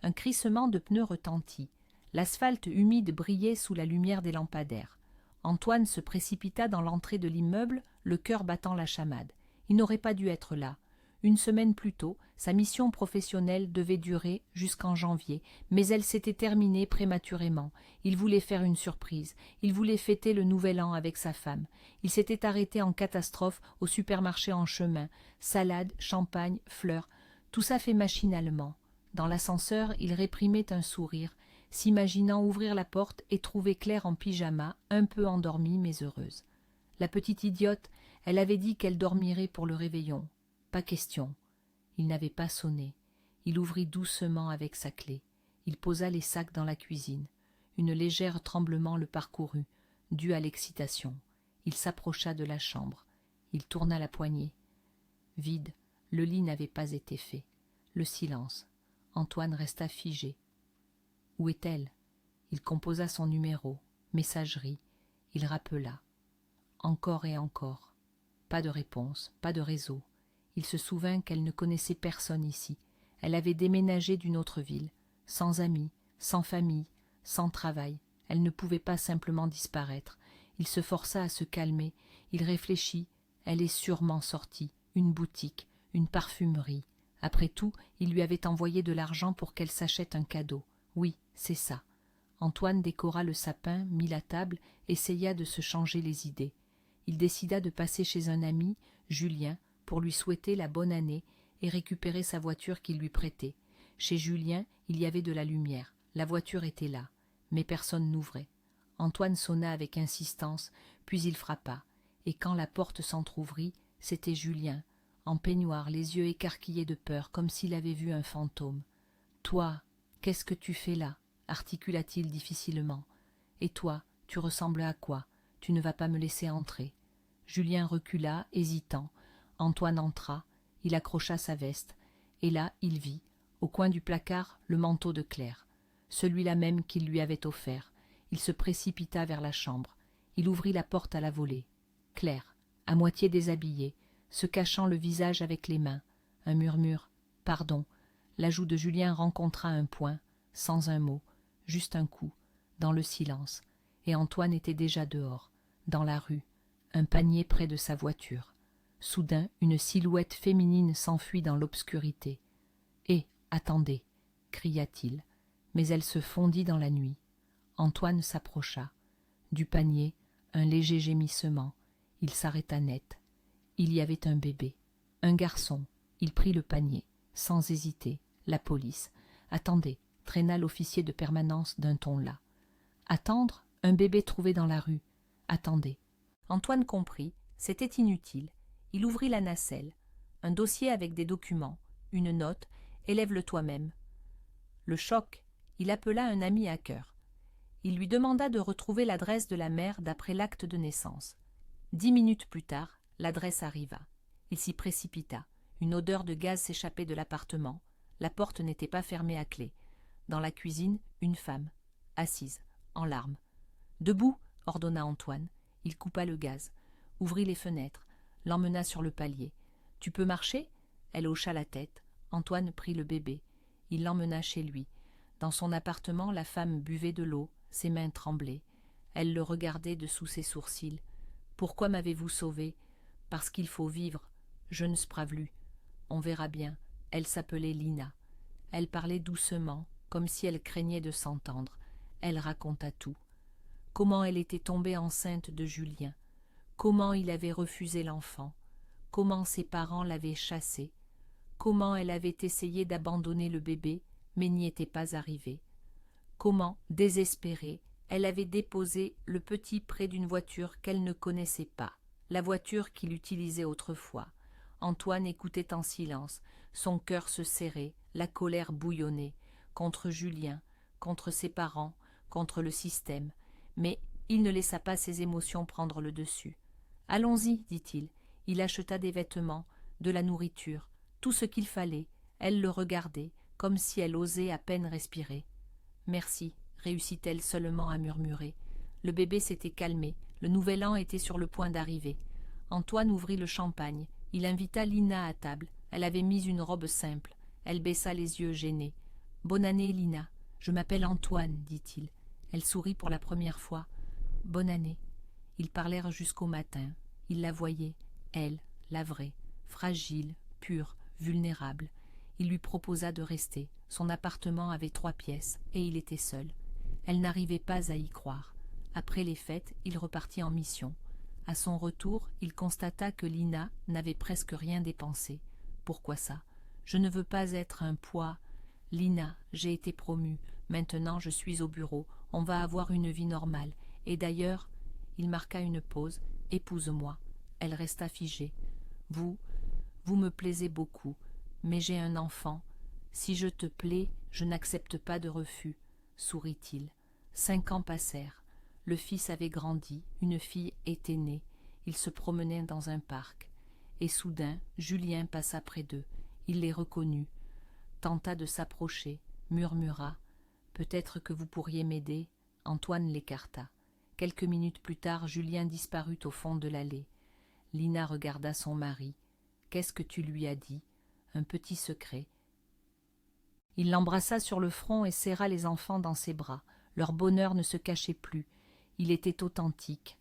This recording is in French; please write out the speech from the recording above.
Un crissement de pneus retentit. L'asphalte humide brillait sous la lumière des lampadaires. Antoine se précipita dans l'entrée de l'immeuble, le cœur battant la chamade. Il n'aurait pas dû être là. Une semaine plus tôt, sa mission professionnelle devait durer jusqu'en janvier, mais elle s'était terminée prématurément. Il voulait faire une surprise. Il voulait fêter le nouvel an avec sa femme. Il s'était arrêté en catastrophe au supermarché en chemin. Salade, champagne, fleurs, tout ça fait machinalement. Dans l'ascenseur, il réprimait un sourire, s'imaginant ouvrir la porte et trouver Claire en pyjama, un peu endormie mais heureuse. La petite idiote, elle avait dit qu'elle dormirait pour le réveillon. Pas question. Il n'avait pas sonné. Il ouvrit doucement avec sa clé. Il posa les sacs dans la cuisine. Une légère tremblement le parcourut, dû à l'excitation. Il s'approcha de la chambre. Il tourna la poignée. Vide. Le lit n'avait pas été fait. Le silence. Antoine resta figé. Où est-elle? Il composa son numéro. Messagerie. Il rappela. Encore et encore. Pas de réponse, pas de réseau. Il se souvint qu'elle ne connaissait personne ici. Elle avait déménagé d'une autre ville, sans amis, sans famille, sans travail. Elle ne pouvait pas simplement disparaître. Il se força à se calmer. Il réfléchit. Elle est sûrement sortie. Une boutique, une parfumerie. Après tout, il lui avait envoyé de l'argent pour qu'elle s'achète un cadeau. Oui, c'est ça. Antoine décora le sapin, mit la table, essaya de se changer les idées. Il décida de passer chez un ami, Julien, pour lui souhaiter la bonne année et récupérer sa voiture qu'il lui prêtait. Chez Julien, il y avait de la lumière. La voiture était là, mais personne n'ouvrait. Antoine sonna avec insistance, puis il frappa. Et quand la porte s'entr'ouvrit, c'était Julien, en peignoir, les yeux écarquillés de peur, comme s'il avait vu un fantôme. « Toi, qu'est-ce que tu fais là ?» articula-t-il difficilement. « Et toi, tu ressembles à quoi? Tu ne vas pas me laisser entrer. » Julien recula, hésitant. Antoine entra, il accrocha sa veste, et là il vit, au coin du placard, le manteau de Claire, celui-là même qu'il lui avait offert. Il se précipita vers la chambre. Il ouvrit la porte à la volée. Claire, à moitié déshabillée, se cachant le visage avec les mains. Un murmure. « Pardon !» La joue de Julien rencontra un point, sans un mot, juste un coup, dans le silence, et Antoine était déjà dehors, dans la rue, un panier près de sa voiture. Soudain, une silhouette féminine s'enfuit dans l'obscurité. « Hé, attendez !» cria-t-il, mais elle se fondit dans la nuit. Antoine s'approcha. Du panier, un léger gémissement. Il s'arrêta net. Il y avait un bébé, un garçon. Il prit le panier, sans hésiter. La police. « Attendez !» traîna l'officier de permanence d'un ton las. « Attendre ? Un bébé trouvé dans la rue. Attendez !» Antoine comprit, c'était inutile. Il ouvrit la nacelle. Un dossier avec des documents, une note, élève-le toi-même. Le choc, il appela un ami hacker. Il lui demanda de retrouver l'adresse de la mère d'après l'acte de naissance. 10 minutes plus tard, l'adresse arriva. Il s'y précipita. Une odeur de gaz s'échappait de l'appartement. La porte n'était pas fermée à clé. Dans la cuisine, une femme, assise, en larmes. « Debout !» ordonna Antoine. Il coupa le gaz, ouvrit les fenêtres, l'emmena sur le palier. « Tu peux marcher ?» Elle hocha la tête. Antoine prit le bébé. Il l'emmena chez lui. Dans son appartement, la femme buvait de l'eau, ses mains tremblaient. Elle le regardait de sous ses sourcils. « Pourquoi m'avez-vous sauvé ?»« Parce qu'il faut vivre. Je ne spravlu. On verra bien. » Elle s'appelait Lina. Elle parlait doucement, comme si elle craignait de s'entendre. Elle raconta tout. Comment elle était tombée enceinte de Julien. Comment il avait refusé l'enfant. Comment ses parents l'avaient chassée. Comment elle avait essayé d'abandonner le bébé, mais n'y était pas arrivée. Comment, désespérée, elle avait déposé le petit près d'une voiture qu'elle ne connaissait pas, la voiture qu'il utilisait autrefois. Antoine écoutait en silence, son cœur se serrait, la colère bouillonnait, contre Julien, contre ses parents, contre le système, mais il ne laissa pas ses émotions prendre le dessus. « Allons-y, dit-il. » Il acheta des vêtements, de la nourriture, tout ce qu'il fallait. Elle le regardait, comme si elle osait à peine respirer. « Merci, » réussit-elle seulement à murmurer. Le bébé s'était calmé, le nouvel an était sur le point d'arriver. Antoine ouvrit le champagne, il invita Lina à table. Elle avait mis une robe simple, elle baissa les yeux gênés. « Bonne année, Lina. Je m'appelle Antoine, dit-il. Elle sourit pour la première fois. « Bonne année. » Ils parlèrent jusqu'au matin. Il la voyait, elle, la vraie, fragile, pure, vulnérable. Il lui proposa de rester. Son appartement avait 3 pièces, et il était seul. Elle n'arrivait pas à y croire. Après les fêtes, il repartit en mission. À son retour, il constata que Lina n'avait presque rien dépensé. Pourquoi ça? Je ne veux pas être un poids. Lina, j'ai été promue. Maintenant, je suis au bureau. On va avoir une vie normale. Et d'ailleurs, il marqua une pause. Épouse-moi. Elle resta figée. Vous me plaisez beaucoup. Mais j'ai un enfant. Si je te plais, je n'accepte pas de refus, sourit-il. 5 ans passèrent. Le fils avait grandi, une fille était née. Ils se promenaient dans un parc. Et soudain, Julien passa près d'eux. Il les reconnut, tenta de s'approcher, murmura « Peut-être que vous pourriez m'aider ?» Antoine l'écarta. Quelques minutes plus tard, Julien disparut au fond de l'allée. Lina regarda son mari. « Qu'est-ce que tu lui as dit ?»« Un petit secret. » Il l'embrassa sur le front et serra les enfants dans ses bras. Leur bonheur ne se cachait plus. Il était authentique.